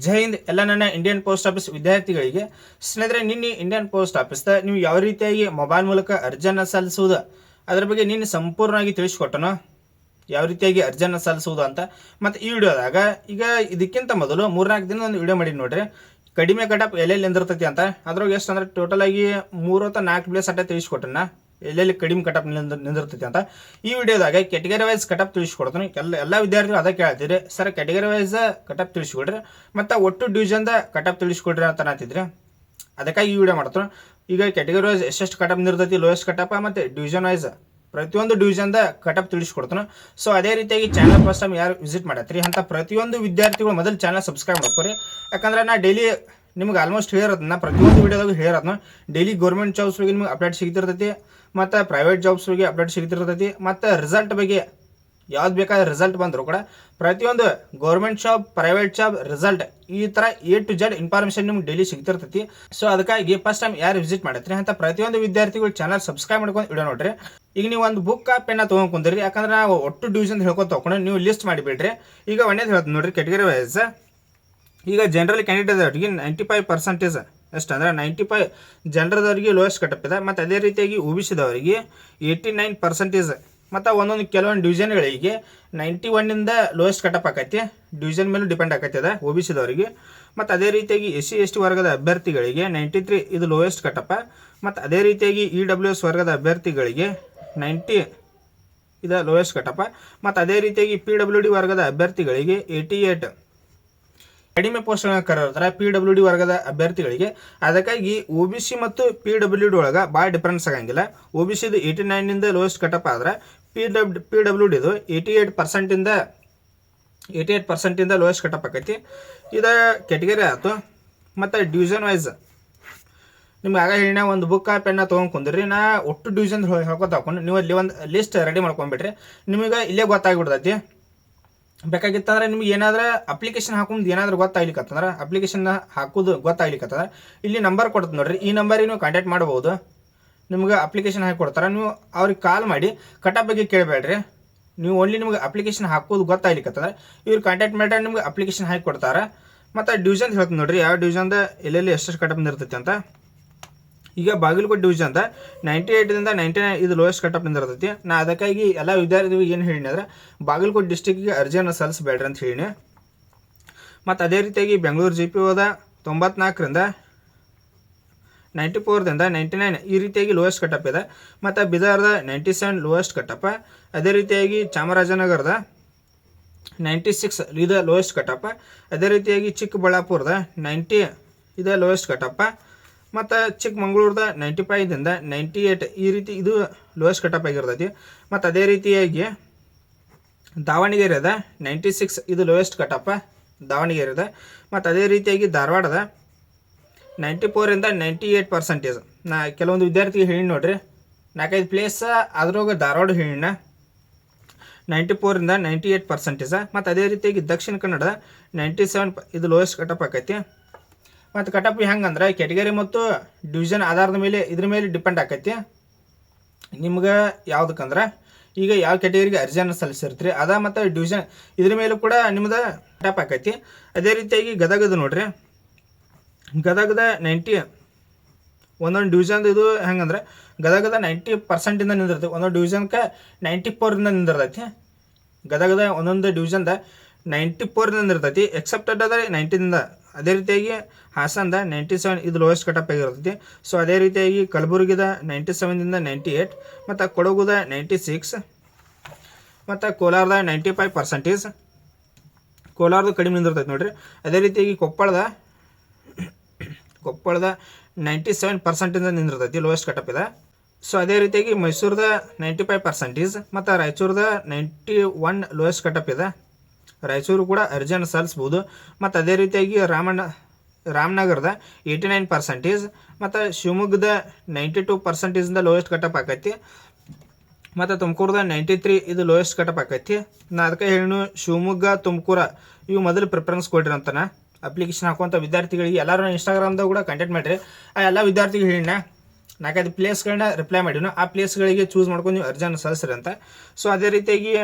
ಜೈ ಹಿಂದ್ ಎಲ್ಲ ನನ್ನ Indian post office ವಿದ್ಯಾರ್ಥಿಗಳಿಗೆ. ಸ್ನೇಹಿತರೆ, ನಿನ್ನೆ ಇಂಡಿಯನ್ ಪೋಸ್ಟ್ ಆಫೀಸ್ದ ನೀವು ಯಾವ ರೀತಿಯಾಗಿ ಮೊಬೈಲ್ ಮೂಲಕ ಅರ್ಜಿಯನ್ನು ಸಲ್ಲಿಸುವುದು ಅದರ ಬಗ್ಗೆ ನಿನ್ನೆ ಸಂಪೂರ್ಣವಾಗಿ ತಿಳಿಸ್ಕೊಟ್ಟನು, ಯಾವ ರೀತಿಯಾಗಿ ಅರ್ಜಿಯನ್ನು ಸಲ್ಲಿಸುವುದು ಅಂತ. ಮತ್ತು ಈ ವಿಡಿಯೋದಾಗ ಈಗ ಇದಕ್ಕಿಂತ ಮೊದಲು 3-4 ದಿನ ಒಂದು ವಿಡಿಯೋ ಮಾಡಿ ನೋಡ್ರಿ, ಕಡಿಮೆ ಕಟಪ್ ಎಲ್ಲೆಲ್ಲಿ ನಿಂದಿರ್ತೈತಿ ಅಂತ. ಅದ್ರಾಗ ಎಷ್ಟು ಅಂದ್ರೆ ಟೋಟಲ್ ಆಗಿ 3 ಅಥವಾ 4 ಪ್ಲೇಸ್ ಅಟ್ಟ ತಿಳಿಸ್ಕೊಟ್ಟನ ಎಲ್ಲೆಲ್ಲಿ ಕಡಿಮೆ ಕಟಪ್ ನಿಂದಿರ್ತೈತಿ ಅಂತ. ಈ ವಿಡಿಯೋದಾಗ ಕ್ಯಾಟಗರಿ ವೈಸ್ ಕಟಪ್ ತಿಳಿಸ್ಕೊಡ್ತೀನಿ. ಎಲ್ಲ ವಿದ್ಯಾರ್ಥಿಗಳು ಅದಕ್ಕೆ ಹೇಳ್ತಿದ್ರಿ, ಸರ್ ಕ್ಯಾಟಗರಿ ವೈಸ್ ಕಟಪ್ ತಿಳಿಸ್ಕೊಡ್ರಿ ಮತ್ತು ಒಟ್ಟು ಡಿವಿಷನ್ದ ಕಟಪ್ ತಿಳಿಸ್ಕೊಡ್ರಿ ಅಂತ ಅನ್ನತ್ತಿದ್ರಿ. ಅದಕ್ಕಾಗಿ ಈ ವಿಡಿಯೋ ಮಾಡ್ತಾನೆ. ಈಗ ಕ್ಯಾಟಗರಿ ವೈಸ್ ಎಷ್ಟೆಷ್ಟು ಕಟಪ್ ನಿರ್ತೈತಿ, ಲೋಯೆಸ್ಟ್ ಕಟಪ್ ಮತ್ತು ಡಿವಿಷನ್ ವೈಸ್ ಪ್ರತಿಯೊಂದು ಡಿವಿಷನ್ದ ಕಟಪ್ ತಿಳಿಸ್ಕೊಡ್ತಾನೆ. ಸೊ ಅದೇ ರೀತಿಯಾಗಿ ಚಾನಲ್ ಫಸ್ಟ್ ಟೈಮ್ ಯಾರು ವಿಸಿಟ್ ಮಾಡತ್ರಿ ಅಂತ ಪ್ರತಿಯೊಂದು ವಿದ್ಯಾರ್ಥಿಗಳು ಮೊದಲು ಚಾನಲ್ ಸಬ್ಸ್ಕ್ರೈಬ್ ಮಾಡ್ಕೊರಿ. ಯಾಕಂದ್ರೆ ನಾ ಡೈಲಿ ನಿಮ್ಗೆ ಆಲ್ಮೋಸ್ಟ್ ಹೇಳಿರೋದನ್ನ ಪ್ರತಿಯೊಂದು ವಿಡಿಯೋದಾಗ ಹೇಳಿರೋದನ್ನ ಡೈಲಿ ಗೌರ್ಮೆಂಟ್ ಜಾಬ್ಸ್ ಬಗ್ಗೆ ನಿಮ್ಗೆ ಅಪ್ಡೇಟ್ ಸಿಗ್ತಿರ್ತೈತಿ, ಮತ್ತು ಪ್ರೈವೇಟ್ ಜಾಬ್ಸ್ ಬಗ್ಗೆ ಅಪ್ಡೇಟ್ ಸಿಗ್ತಿರ್ತೈತಿ, ಮತ್ತು ರಿಸಲ್ಟ್ ಬಗ್ಗೆ ಯಾವ್ದು ಬೇಕಾದ ರಿಸಲ್ಟ್ ಬಂದರೂ ಕೂಡ ಪ್ರತಿಯೊಂದು government job, private job result ಈ ಥರ A to Z ಇನ್ಫಾರ್ಮೇಷನ್ ನಿಮ್ಗೆ ಡೈಲಿ ಸಿಗ್ತಿರ್ತೈತಿ. ಸೊ ಅದಕ್ಕಾಗಿ ಫಸ್ಟ್ ಟೈಮ್ ಯಾರು ವಿಸಿಟ್ ಮಾಡತ್ರಿ ಅಂತ ಪ್ರತಿಯೊಂದು ವಿದ್ಯಾರ್ಥಿಗಳು ಚಾನಲ್ ಸಬ್ಸ್ಕ್ರೈಬ್ ಮಾಡ್ಕೊಂಡು ವಿಡಿಯೋ ನೋಡ್ರಿ. ಈಗ ನೀವು ಒಂದು ಬುಕ್ ಪೆನ್ನ ತೊಗೊಂಡು ಕುಂದ್ರಿ, ಯಾಕಂದ್ರೆ ನಾವು ಒಟ್ಟು ಡಿವಿಷನ್ ಹೇಳ್ಕೊತ ತಗೊಂಡು ನೀವು ಲಿಸ್ಟ್ ಮಾಡಿಬಿಡ್ರಿ. ಈಗ ಒಂದೇದು ಹೇಳ್ತೀನಿ ನೋಡ್ರಿ, ಕ್ಯಾಟಗರಿ ವೈಸ್ ಈಗ ಜನರಲ್ ಕ್ಯಾಂಡಿಡೇಟ್ ಅವರಿಗೆ 95% ಎಷ್ಟು ಅಂದ್ರೆ 95 ಜನರದವರಿಗೆ ಲೋಯೆಸ್ಟ್ ಕಟಪ್ ಇದೆ. ಮತ್ತು ಅದೇ ರೀತಿಯಾಗಿ OBCದವರಿಗೆ 89%, ಮತ್ತು ಒಂದೊಂದು ಕೆಲವೊಂದು ಡಿವಿಷನ್ಗಳಿಗೆ 91ಇಂದ ಲೋಯೆಸ್ಟ್ ಕಟಪ್ ಆಕೈತಿ. ಡಿವಿಷನ್ ಮೇಲೂ ಡಿಪೆಂಡ್ ಆಕೈತಿ ಅದ OBCದವರಿಗೆ. ಮತ್ತು ಅದೇ ರೀತಿಯಾಗಿ SC/ST ವರ್ಗದ ಅಭ್ಯರ್ಥಿಗಳಿಗೆ 93 ಇದು ಲೋಯೆಸ್ಟ್ ಕಟಪ. ಮತ್ತು ಅದೇ ರೀತಿಯಾಗಿ EWS ವರ್ಗದ ಅಭ್ಯರ್ಥಿಗಳಿಗೆ 90 ಇದು ಲೋಯೆಸ್ಟ್ ಕಟಪ. ಮತ್ತು ಅದೇ ರೀತಿಯಾಗಿ PWD ವರ್ಗದ ಅಭ್ಯರ್ಥಿಗಳಿಗೆ 88 ಕಡಿಮೆ ಪೋಸ್ಟ್ಗಳನ್ನ ಕರೆಯುತ್ತಾರೆ PWD ವರ್ಗದ ಅಭ್ಯರ್ಥಿಗಳಿಗೆ. ಅದಕ್ಕಾಗಿ OBC ಮತ್ತು PWD ಒಳಗೆ ಭಾಳ ಡಿಫ್ರೆನ್ಸ್ ಆಗಂಗಿಲ್ಲ. OBCದು 89ಇಂದ ಲೋಯೆಸ್ಟ್ ಕಟಪ್ ಆದ್ರೆ PWDದು 88% ಲೋಯೆಸ್ಟ್ ಕಟಪ್ ಆಕೈತಿ. ಇದು ಕ್ಯಾಟಗರಿ ಆಯ್ತು. ಮತ್ತು ಡಿವಿಷನ್ ವೈಸ್ ನಿಮ್ಗೆ ಆಗ ಹೇಳಿನ ಒಂದು ಬುಕ್ ಪೆನ್ನ ತೊಗೊಂಡು ಕುಂದ್ರಿ, ನಾ ಒಟ್ಟು ಡಿವಿಷನ್ ಹೇಳ್ಕೊತ ಹಾಕೊಂಡು ನೀವು ಅಲ್ಲಿ ಒಂದು ಲಿಸ್ಟ್ ರೆಡಿ ಮಾಡ್ಕೊಂಡ್ಬಿಟ್ರಿ, ನಿಮಗೆ ಇಲ್ಲೇ ಗೊತ್ತಾಗ್ಬಿಡ್ತೈತಿ. ಬೇಕಾಗಿತ್ತಂದ್ರೆ ನಿಮ್ಗೆ ಏನಾದ್ರೆ ಅಪ್ಲಿಕೇಶನ್ ಹಾಕೊಂಡು ಏನಾದ್ರೂ ಗೊತ್ತಾಗ್ಲಿಕ್ಕತ್ತಂದ್ರೆ ಅಪ್ಲಿಕೇಶನ್ ಹಾಕೋದು ಗೊತ್ತಾಗ್ಲಿಕ್ಕತ್ತಂದ್ರೆ ಇಲ್ಲಿ ನಂಬರ್ ಕೊಡ್ತದೆ ನೋಡ್ರಿ, ಈ ನಂಬರಿಗೆ ನೀವು ಕಾಂಟ್ಯಾಕ್ಟ್ ಮಾಡ್ಬೋದು. ನಿಮ್ಗೆ ಅಪ್ಲಿಕೇಶನ್ ಹಾಕಿ ಕೊಡ್ತಾರೆ, ನೀವು ಅವ್ರಿಗೆ ಕಾಲ್ ಮಾಡಿ ಕಟಪ್ ಬಗ್ಗೆ ಕೇಳಬೇಡ್ರಿ. ನೀವು ಓನ್ಲಿ ನಿಮ್ಗೆ ಅಪ್ಲಿಕೇಶನ್ ಹಾಕೋದು ಗೊತ್ತಾಗ್ಲಿಕ್ಕತ್ತಂದ್ರೆ ಇವ್ರು ಕಾಂಟ್ಯಾಕ್ಟ್ ಮಾಡಿದ್ರೆ ನಿಮ್ಗೆ ಅಪ್ಲಿಕೇಶನ್ ಹಾಕಿ ಕೊಡ್ತಾರೆ. ಮತ್ತು ಡಿವಿಷನ್ ಹೇಳ್ತೀನಿ ನೋಡ್ರಿ, ಯಾವ ಡಿವಿಷನ್ದ ಎಲ್ಲೆಲ್ಲಿ ಎಷ್ಟೆಷ್ಟು ಕಟಪ್ ನಿರ್ತೈತಿ ಅಂತ. ಈಗ ಬಾಗಲಕೋಟೆ ಡಿವಿಷನ್ದ 98ಇಂದ 99 ಇದು ಲೋಯೆಸ್ಟ್ ಕಟಪ್ ನಿಂದಿರ್ತೈತಿ. ನಾ ಅದಕ್ಕಾಗಿ ಎಲ್ಲ ವಿದ್ಯಾರ್ಥಿಗಳು ಏನು ಹೇಳಿನಿ ಅಂದ್ರೆ ಬಾಗಲಕೋಟೆ ಡಿಸ್ಟಿಕ್ಗೆ ಅರ್ಜಿಯನ್ನು ಸಲ್ಲಿಸಬೇಡ್ರಿ ಅಂತ ಹೇಳಿನಿ. ಮತ್ತು ಅದೇ ರೀತಿಯಾಗಿ ಬೆಂಗಳೂರು GPOದ 94ರಿಂದ 94ದಿಂದ 99 ಈ ರೀತಿಯಾಗಿ ಲೋಯೆಸ್ಟ್ ಕಟಪ್ ಇದೆ. ಮತ್ತು ಬೀದರ್ದ 97 ಲೋಯೆಸ್ಟ್ ಕಟಪ್. ಅದೇ ರೀತಿಯಾಗಿ ಚಾಮರಾಜನಗರದ 96 ಇದು ಲೋಯೆಸ್ಟ್ ಕಟಪ್. ಅದೇ ರೀತಿಯಾಗಿ ಚಿಕ್ಕಬಳ್ಳಾಪುರದ 90 ಇದು ಲೋಯೆಸ್ಟ್ ಕಟಪ್. ಮತ್ತು ಚಿಕ್ಕಮಂಗ್ಳೂರ್ದ 95ದಿಂದ 98 ಈ ರೀತಿ ಇದು ಲೋಯೆಸ್ಟ್ ಕಟಪ್ ಆಗಿರ್ತೈತಿ. ಮತ್ತು ಅದೇ ರೀತಿಯಾಗಿ ದಾವಣಗೆರೆದ 96 ಇದು ಲೋಯೆಸ್ಟ್ ಕಟಪ್ ದಾವಣಗೆರೆದ. ಮತ್ತು ಅದೇ ರೀತಿಯಾಗಿ ಧಾರವಾಡದ 94ಇಂದ 98%. ನಾ ಕೆಲವೊಂದು ವಿದ್ಯಾರ್ಥಿಗೆ ಹೇಳಿ ನೋಡ್ರಿ, 4-5 ಪ್ಲೇಸ್ ಅದ್ರಾಗ ಧಾರವಾಡ ಹೇಳಿನ 94ಇಂದ 98%. ಮತ್ತು ಅದೇ ರೀತಿಯಾಗಿ ದಕ್ಷಿಣ ಕನ್ನಡದ 97 ಇದು ಲೋಯೆಸ್ಟ್ ಕಟಪ್ ಆಕೈತಿ. ಮತ್ತು ಕಟಪ್ ಹೆಂಗಂದ್ರೆ ಕ್ಯಾಟಗರಿ ಮತ್ತು ಡಿವಿಷನ್ ಆಧಾರದ ಮೇಲೆ ಇದ್ರ ಮೇಲೆ ಡಿಪೆಂಡ್ ಆಕೈತಿ. ನಿಮ್ಗೆ ಯಾವುದಕ್ಕಂದ್ರೆ ಈಗ ಯಾವ ಕ್ಯಾಟಗರಿಗೆ ಅರ್ಜಿಯನ್ನು ಸಲ್ಲಿಸಿರ್ತೀರಿ ಅದ ಮತ್ತು ಡಿವಿಷನ್ ಇದ್ರ ಮೇಲೂ ಕೂಡ ನಿಮ್ದು ಕಟಪ್ ಆಕೈತಿ. ಅದೇ ರೀತಿಯಾಗಿ ಗದಗದ ನೋಡ್ರಿ, ಗದಗದ 90 ಒಂದೊಂದು ಡಿವಿಷನ್ದು ಇದು ಹೆಂಗಂದ್ರೆ ಗದಗದ 90%ಇಂದ ನಿಂದಿರ್ತೈತಿ, ಒಂದೊಂದು ಡಿವಿಷನ್ಗೆ 94ಇಂದ ನಿಂದಿರ್ತೈತಿ. ಗದಗದ ಒಂದೊಂದು ಡಿವಿಷನ್ದ 94ಇಂದ ನಿಂದಿರ್ತೈತಿ, ಎಕ್ಸೆಪ್ಟೆಡ್ ಆದರೆ 90ಇಂದ. ಅದೇ ರೀತಿಯಾಗಿ ಹಾಸನದ 97 ಇದು ಲೋಯೆಸ್ಟ್ ಕಟಪ್ ಆಗಿರ್ತೈತಿ. ಸೊ ಅದೇ ರೀತಿಯಾಗಿ ಕಲಬುರಗಿದ 97ಇಂದ 98, ಮತ್ತು ಕೊಡಗುದ 96, ಮತ್ತು ಕೋಲಾರದ 95%. ಕೋಲಾರದ ಕಡಿಮೆ ನಿಂದಿರ್ತೈತಿ ನೋಡ್ರಿ. ಅದೇ ರೀತಿಯಾಗಿ ಕೊಪ್ಪಳದ 97%ಇಂದ ನಿಂದಿರ್ತೈತಿ, ಲೋಯೆಸ್ಟ್ ಕಟಪ್ ಇದೆ. ಸೊ ಅದೇ ರೀತಿಯಾಗಿ ಮೈಸೂರದ 95%, ಮತ್ತು ರಾಯಚೂರದ 91 ಲೋಯೆಸ್ಟ್ ಕಟಪ್ ಇದೆ. ರಾಯಚೂರು ಕೂಡ ಅರ್ಜಿಯನ್ನು ಸಲ್ಲಿಸ್ಬೋದು. ಮತ್ತು ಅದೇ ರೀತಿಯಾಗಿ ರಾಮನಗರದ 89%, ಮತ್ತು ಶಿವಮೊಗ್ಗದ 92%ಇಂದ ಲೋಯೆಸ್ಟ್ ಕಟಪ್ ಆಕೈತಿ. ಮತ್ತು ತುಮಕೂರದ 93 ಇದು ಲೋಯೆಸ್ಟ್ ಕಟಪ್ ಆಕೈತಿ. ನಾ ಅದಕ್ಕೆ ಹೇಳಿ ಶಿವಮೊಗ್ಗ, ತುಮಕೂರ ಇವು ಮೊದಲು ಪ್ರಿಫರೆನ್ಸ್ ಕೊಡ್ರಿ ಅಂತಾನೆ ಅಪ್ಲಿಕೇಶನ್ ಹಾಕುವಂಥ ವಿದ್ಯಾರ್ಥಿಗಳಿಗೆ. ಎಲ್ಲರೂ ಇನ್ಸ್ಟಾಗ್ರಾಮ್ದಾಗ ಕೂಡ ಕಾಂಟ್ಯಾಕ್ಟ್ ಮಾಡಿರಿ. ಆ ಎಲ್ಲ ವಿದ್ಯಾರ್ಥಿಗಳು ಹೇಳಿನ 4-5 ಪ್ಲೇಸ್ಗಳನ್ನ ರಿಪ್ಲೈ ಮಾಡಿನು, ಆ ಪ್ಲೇಸ್ಗಳಿಗೆ ಚೂಸ್ ಮಾಡ್ಕೊಂಡು ನೀವು ಅರ್ಜಿಯನ್ನು ಸಲ್ಲಿಸ್ರಿ ಅಂತ. ಸೊ ಅದೇ ರೀತಿಯಾಗಿ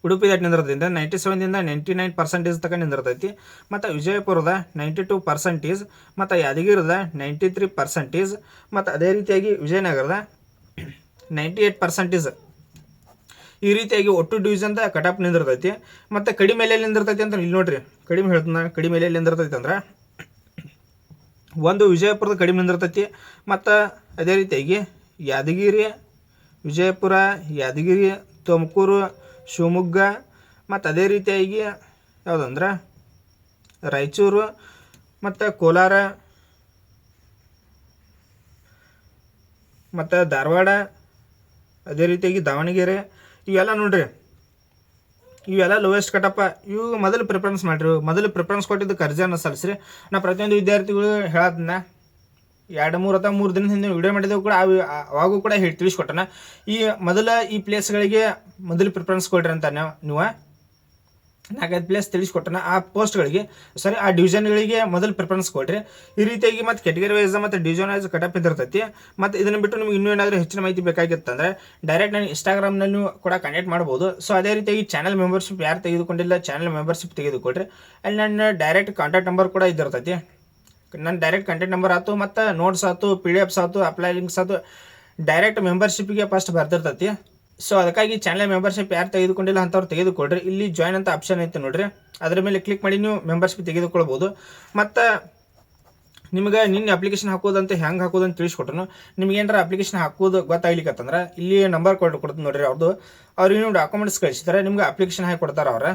ಉಡುಪಿದ ನಿಂದಿರೋದ್ರಿಂದ 97ದಿಂದ 99% ತನಕ ನಿಂದಿರ್ತೈತಿ. ಮತ್ತು ವಿಜಯಪುರದ 92%, ಮತ್ತು ಯಾದಗಿರದ 93%, ಮತ್ತು ಅದೇ ರೀತಿಯಾಗಿ ವಿಜಯನಗರದ 98%. ಈ ರೀತಿಯಾಗಿ ಒಟ್ಟು ಡಿವಿಷನ್ದ ಕಟಾಪ್ ನಿಂದಿರ್ತೈತಿ. ಮತ್ತು ಕಡಿಮೆ ಎಲ್ಲೆಲ್ಲಿ ನಿಂದಿರ್ತೈತಿ ಅಂತ ಇಲ್ಲಿ ನೋಡ್ರಿ, ಕಡಿಮೆ ಹೇಳ್ತಾನೆ. ಕಡಿಮೆ ಎಲ್ಲೆಲ್ಲಿ ನಿಂದಿರ್ತೈತಿ ಅಂದ್ರೆ ಒಂದು ವಿಜಯಪುರದ ಕಡಿಮೆ ನಿಂದಿರ್ತೈತಿ, ಮತ್ತು ಅದೇ ರೀತಿಯಾಗಿ ಯಾದಗಿರಿ, ವಿಜಯಪುರ, ಯಾದಗಿರಿ, ತುಮಕೂರು, ಶಿವಮೊಗ್ಗ, ಮತ್ತು ಅದೇ ರೀತಿಯಾಗಿ ಯಾವುದಂದ್ರೆ ರಾಯಚೂರು, ಮತ್ತು ಕೋಲಾರ, ಮತ್ತು ಧಾರವಾಡ, ಅದೇ ರೀತಿಯಾಗಿ ದಾವಣಗೆರೆ, ಇವೆಲ್ಲ ನೋಡ್ರಿ, ಇವೆಲ್ಲ ಲೋಯೆಸ್ಟ್ ಕಟಪ್ಪ. ಇವು ಮೊದಲು ಪ್ರಿಫರೆನ್ಸ್ ಮಾಡಿರಿ. ಮೊದಲು ಪ್ರಿಫರೆನ್ಸ್ ಕೊಟ್ಟಿದ್ದಕ್ಕೆ ಅರ್ಜಿಯನ್ನು ಸಲ್ಲಿಸ್ರಿ. ನಾ ಪ್ರತಿಯೊಂದು ವಿದ್ಯಾರ್ಥಿಗಳು ಹೇಳೋದನ್ನ 2-3 ಅಥವಾ 3 ದಿನದ ಹಿಂದೆ ವಿಡಿಯೋ ಮಾಡಿದೆವು ಕೂಡ, ಅವಾಗೂ ಕೂಡ ತಿಳಿಸ್ಕೊಟ್ಟನ. ಈ ಈ ಪ್ಲೇಸ್ಗಳಿಗೆ ಮೊದಲು ಪ್ರಿಫರೆನ್ಸ್ ಕೊಡ್ರಿ ಅಂತ ನೀವು 4-5 ಪ್ಲೇಸ್ ತಿಳಿಸ್ಕೊಟ್ಟನ. ಆ ಪೋಸ್ಟ್ಗಳಿಗೆ ಆ ಡಿವಿಷನ್ಗಳಿಗೆ ಮೊದಲು ಪ್ರಿಫರೆನ್ಸ್ ಕೊಡ್ರಿ. ಈ ರೀತಿಯಾಗಿ ಮತ್ತು ಕೆಟಗರಿ ವೈಸ್ ಮತ್ತು ಡಿವಿಷನ್ ವೈಸ್ ಕಟಪ್ ಇದ್ದಿರ್ತೈತಿ. ಮತ್ತು ಇದನ್ನು ಬಿಟ್ಟು ನಿಮ್ಗೆ ಇನ್ನೂ ಏನಾದರೂ ಹೆಚ್ಚಿನ ಮಾಹಿತಿ ಬೇಕಾಗಿತ್ತಂದ್ರೆ ಡೈರೆಕ್ಟ್ ನಾನು ಇನ್ಸ್ಟಾಗ್ರಾಮ್ನಲ್ಲಿ ಕೂಡ ಕನೆಕ್ಟ್ ಮಾಡ್ಬೋದು. ಸೊ ಅದೇ ರೀತಿಯಾಗಿ ಚಾನಲ್ ಮೆಂಬರ್ಶಿಪ್ ಯಾರು ತೆಗೆದುಕೊಂಡಿಲ್ಲ, ಚಾನಲ್ ಮೆಂಬರ್ಶಿಪ್ ತೆಗೆದುಕೊಡ್ರಿ. ಅಲ್ಲಿ ನನ್ನ ಡೈರೆಕ್ಟ್ ಕಾಂಟ್ಯಾಕ್ಟ್ ನಂಬರ್ ಕೂಡ ಇದ್ದಿರ್ತೈತಿ. ನನ್ನ ಡೈರೆಕ್ಟ್ ಕಾಂಟ್ಯಾಕ್ಟ್ ನಂಬರ್ ಆಯ್ತು, ಮತ್ತು ನೋಟ್ಸ್ ಆಯ್ತು, PDF ಆಯ್ತು, ಅಪ್ಲೈ ಲಿಂಕ್ಸ್ ಆಯ್ತು, ಡೈರೆಕ್ಟ್ ಮೆಂಬರ್ಶಿಪ್ಗೆ ಫಸ್ಟ್ ಬರ್ತಿರ್ತೈತಿ. ಸೊ ಅದಕ್ಕಾಗಿ ಚಾನಲ್ ಮೆಂಬರ್ಶಿಪ್ ಯಾರು ತೆಗೆದುಕೊಂಡಿಲ್ಲ ಅಂಥವ್ರು ತೆಗೆದುಕೊಡ್ರಿ. ಇಲ್ಲಿ ಜಾಯ್ನ್ ಅಂತ ಆಪ್ಷನ್ ಐತೆ ನೋಡ್ರಿ, ಅದರ ಮೇಲೆ ಕ್ಲಿಕ್ ಮಾಡಿ ನೀವು ಮೆಂಬರ್ಶಿಪ್ ತೆಗೆದುಕೊಳ್ಬೋದು. ಮತ್ತು ನಿಮ್ಗೆ ನಿನ್ನೆ ಅಪ್ಲಿಕೇಶನ್ ಹಾಕೋದಂತ ಹೆಂಗೆ ಹಾಕೋದಂತ ತಿಳಿಸ್ಕೊಟ್ರು. ನಿಮ್ಗೆ ಏನಾರ ಅಪ್ಲಿಕೇಶನ್ ಹಾಕೋದು ಗೊತ್ತಾಗ್ಲಿಕ್ಕತ್ತಂದ್ರೆ ಇಲ್ಲಿ ನಂಬರ್ ಕೊಡ್ತೀನಿ ನೋಡ್ರಿ ಅವ್ರದ್ದು. ಅವ್ರಿಗೆ ನೀವು ಡಾಕ್ಯುಮೆಂಟ್ಸ್ ಕಳಿಸಿದ್ರೆ ನಿಮ್ಗೆ ಅಪ್ಲಿಕೇಶನ್ ಹಾಕಿ ಕೊಡ್ತಾರೆ ಅವ್ರು.